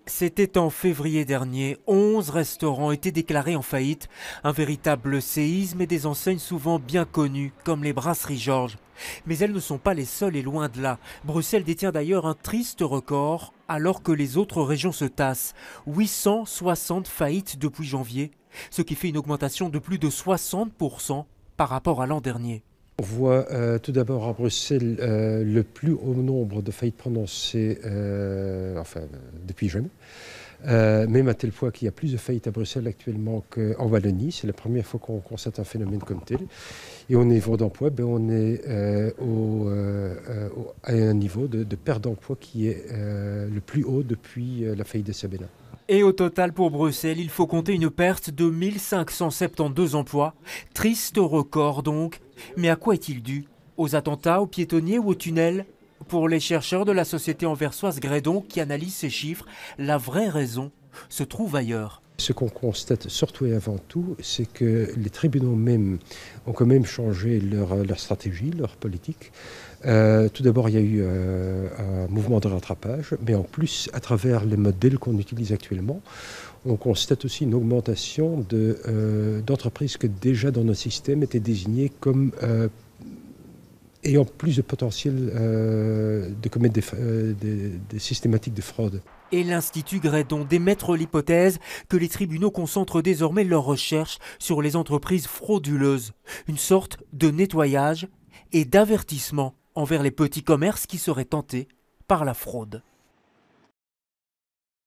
C'était en février dernier, 11 restaurants étaient déclarés en faillite, un véritable séisme et des enseignes souvent bien connues, comme les brasseries Georges. Mais elles ne sont pas les seules et loin de là. Bruxelles détient d'ailleurs un triste record, alors que les autres régions se tassent. 860 faillites depuis janvier, ce qui fait une augmentation de plus de 60% par rapport à l'an dernier. On voit tout d'abord à Bruxelles le plus haut nombre de faillites prononcées depuis jamais. Même à tel point qu'il y a plus de faillites à Bruxelles actuellement qu'en Wallonie. C'est la première fois qu'on constate un phénomène comme tel. Et au niveau d'emploi, on est à un niveau de perte d'emploi qui est le plus haut depuis la faillite de Sabena. Et au total pour Bruxelles, il faut compter une perte de 1572 emplois. Triste record donc. Mais à quoi est-il dû? Aux attentats, aux piétonniers ou aux tunnels? Pour les chercheurs de la société anversoise Gredon qui analysent ces chiffres, la vraie raison se trouve ailleurs. Ce qu'on constate surtout et avant tout, c'est que les tribunaux même ont quand même changé leur stratégie, leur politique. Tout d'abord, il y a eu un mouvement de rattrapage, mais en plus, à travers les modèles qu'on utilise actuellement, on constate aussi une augmentation d'entreprises que déjà dans nos systèmes étaient désignées comme ayant plus de potentiel de commettre des systématiques de fraude. Et l'Institut Gredon d'émettre l'hypothèse que les tribunaux concentrent désormais leurs recherches sur les entreprises frauduleuses. Une sorte de nettoyage et d'avertissement envers les petits commerces qui seraient tentés par la fraude.